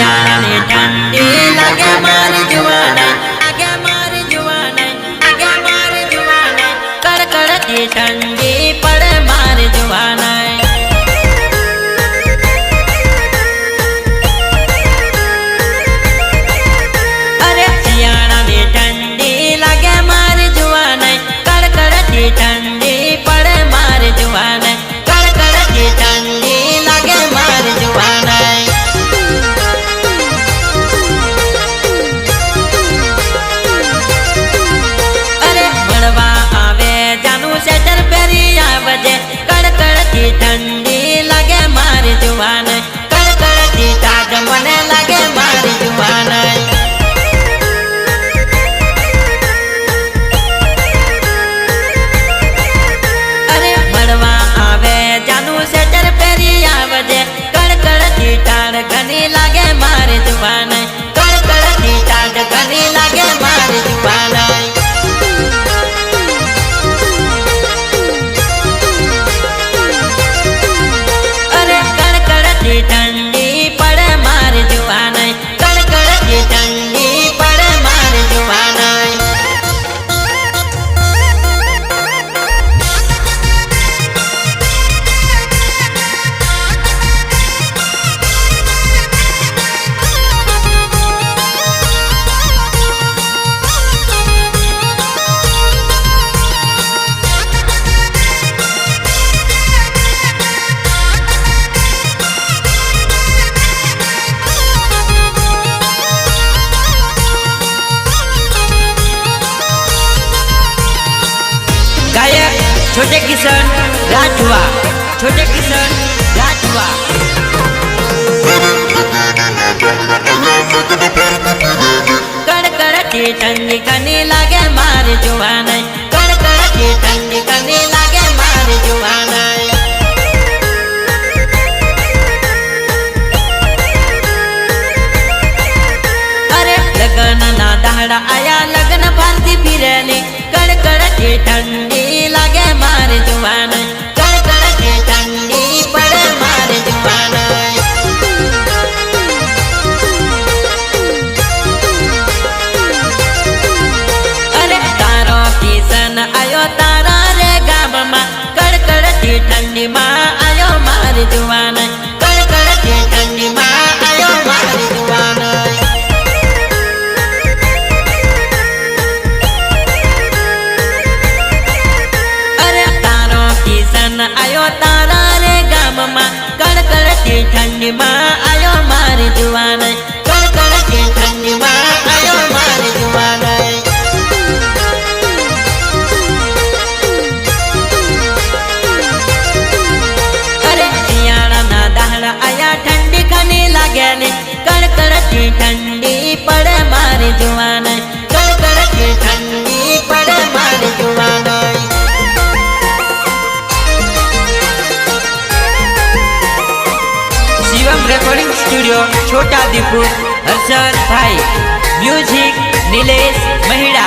શિયાળા ને ઠંડી લાગે મારી જુવાને, લાગે મારી જુવાને, લાગે મારી જુવાને, કડકડતી ઠંડી પડે મારી જુવાને। અરે શિયાળા ને ઠંડી લાગે મારી જુવાને, કડકડતી ઠંડી પડે મારી જુવાને, કડકડતી ઠંડી લાગે મારી જુવાને। कड़कड़ती ठंडी लगे मारी जुबान, कड़कड़ती ताज मने लगे मारी जुबान। अरे मड़वा आवे जानू से डर पेरी आवजे, कड़कड़ती ताड़ घनी लगे मारी जुबान, कड़कड़ती ताड़ घनी लगे मारी जुबान। ठंडी पड़े मारी जुबान, कड़कड़ती ठंडी पड़े मारी जुबान। छोटे किशन राठवा, छोटे किशन राठवा। कड़कड़ती ठंडी कनी लागे मारी जुबान, कड़कड़ती ठंडी कनी लागे मारी जुबान। अरे लगन ना दहाड़ा आया लगन भांति फिरेली, कड़कड़ती ठंडी लागे मारी जुबान, कड़कड़ती ठंडी पड़े मारी जुबान। अरे तारो किशन आयो तारा रे गाम मा, कड़कड़ती ठंडी मा आयो मारी जुबान, कड़कड़ती ठंडी मा आयो मारी जुबान। आयो तारा रे गाम मा, कड़कड़ती ठंडी मा आयो मारी जुबान, कड़कड़ती ठंडी मा आयो मारी जुबान। अरे शियाळा ना दहाड़ा आया ठंडी खनी लागे ने, कड़कड़ती ठंडी पड़े मारी जुबान, कड़कड़ती ठंडी पड़े मारी जुबान। रिकॉर्डिंग स्टूडियो छोटा दीपुर हर्षद भाई, म्यूजिक नीलेश महिड़ा,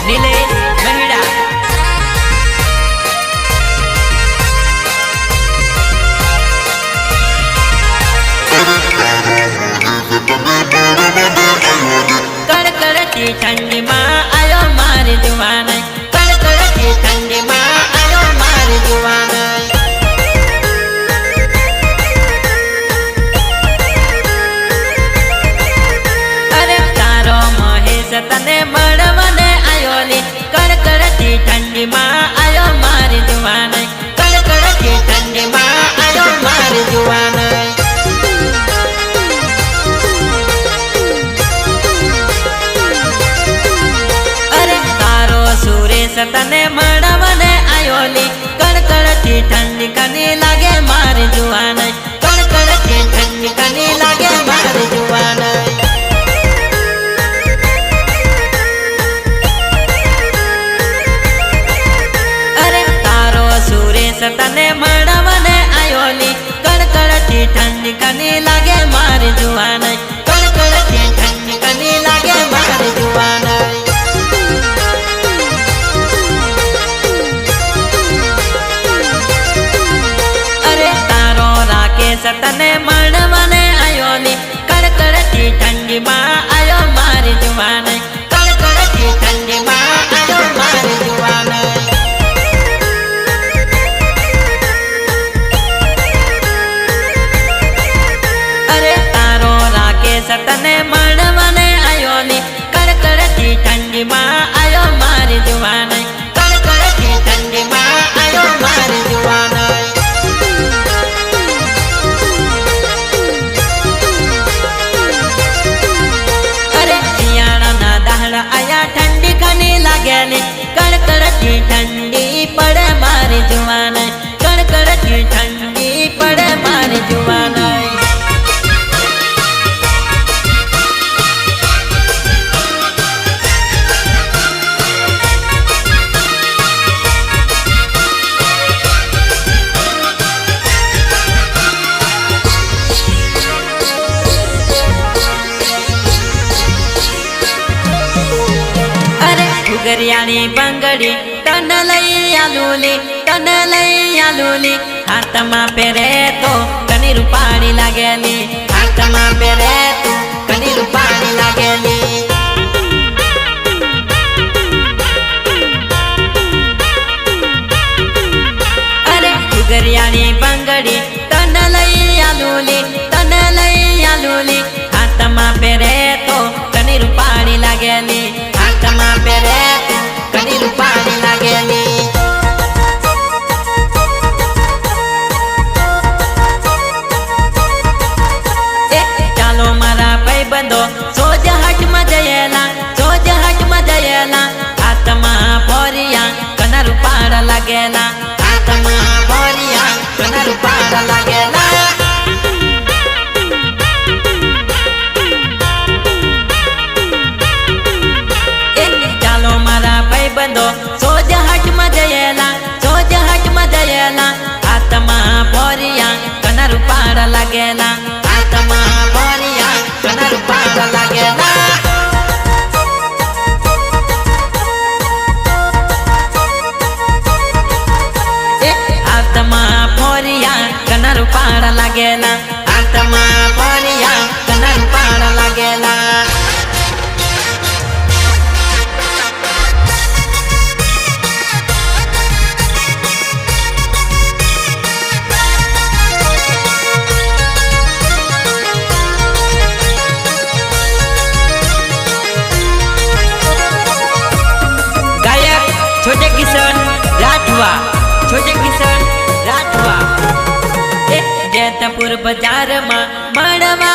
नीलेश महिड़ा। कड़कड़ती ठंडी माँ आयो मारी जुबान, कड़कड़ती ठंडी माँ आयो मारी जुबान। तने मड़वने आयोली, कड़कड़ती ठंडी माँ आयो मारी जुबान, कड़कड़ती ठंडी माँ आयो मारी जुबान। अरे तारो सुरेश तने मड़वने आयोली, कड़कड़ती ठंडी कनी लागे मारी जुबान, कड़कड़ती ठंडी कनी लागे मारी जुबान। तने मड़वने आयोली, कड़कड़ती ठंडी कनी लागे मारी जुबान, कड़कड़ती ठंडी कनी लागे मारी जुबान। अरे तारो राकेश तने मड़वने आयोली, कड़कड़ती લાગેલી કડકડતી ઠંડી પડે મારી જુવાને કડકડતી ઠંડી પડે મારી જુવાને ઘુઘરિયાની બંગડી તને લઈ આલુલી હાથમાં પહેરે તો કની રૂપાળી લાગેલી હાથમાં પહેરે તો કની રૂપાળી લાગેલી અરે ઘુઘરિયાની બંગડી તને લઈ આલુલી હાથમાં પહેરે તો કની રૂપાળી લાગેલી હાથમાં પહેરે કની રૂપાળી લાગેલી ચાલો મારા ભાઈબંધો સોજ હાટમાં જયેલા હાથમાં ભોરિયા કના રૂપાળા લાગેલા હાથમાં ભોરિયા કના રૂપાળા લાગેલા બંધો સોજ હાટમાં જયેલા હાથમાં ભોરિયા કના રૂપાળા લાગેલા હાથમાં ભોરિયા કના રૂપાળા લાગેલા હાથમાં ભોરિયા કના રૂપાળા લાગેલા હાથમાં ભોરિયા કના રૂપાળા લાગેલા छोटे किशन राठवा जेतपुर बाजार में मणवा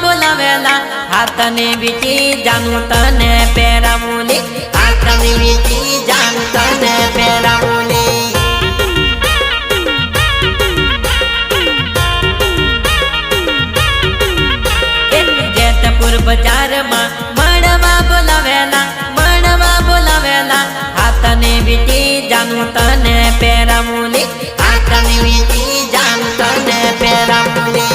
बोलावेला हाथने वीटी जानू तने पेरावूली हाथने वीटी जानू तने पेरावूली जेतपुर बाजार में मणवा बोलावेला हाथने वीटी जानू तने पेरावूली हाथने वीटी जानू तने पेरावूली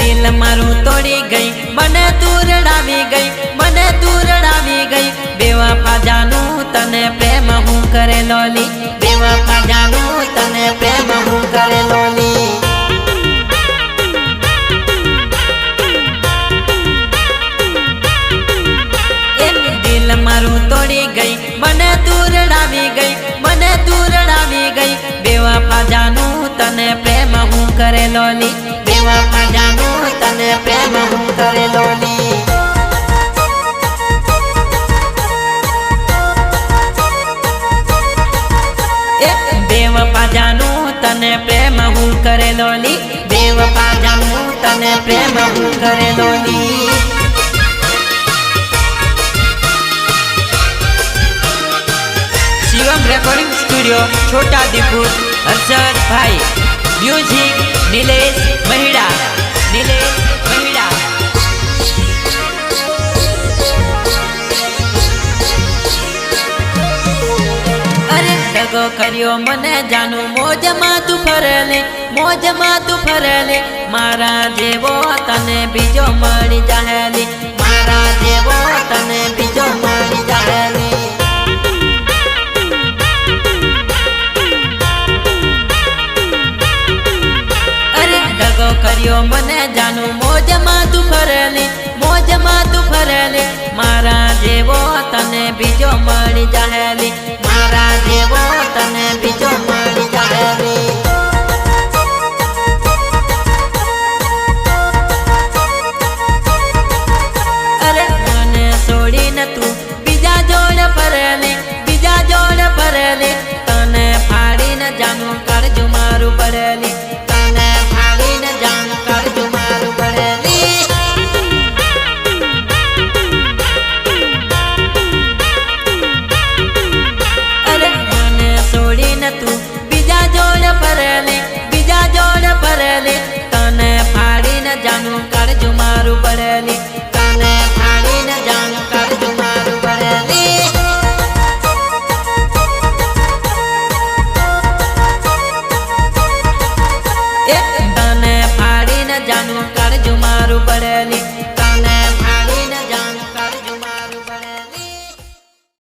दिल मारू तोड़ी गई मने दूरड़ावी गई बेवफा जानू तने प्रेम हूँ करे लोली बेवफा जानू तने प्रेम हूँ करे लोली मारू तोड़ी गई मने दूरड़ावी गई बेवफा जानू तने प्रेम हूँ करे लोली बेवफा जानू तने प्रेम हूँ करे लोली बेवफा जानू तने प्रेम हूँ करे लोली बेवफा जानू तने प्रेम हूँ करे लोली शिवम रेकॉर्डिंग स्टूडियो छोटा दीपुर हर्षद भाई म्यूजिक नीलेश महिड़ा अरे दगो करियो मने जानू मोज में तू फरेले मारा जेवो तने बीजो मળી जाहेली मारा जेवो तने बीजो मળી जाहेली करियो मने जानू मोज में तू फरेले मारा जेवो तने बीजो मળી जाहे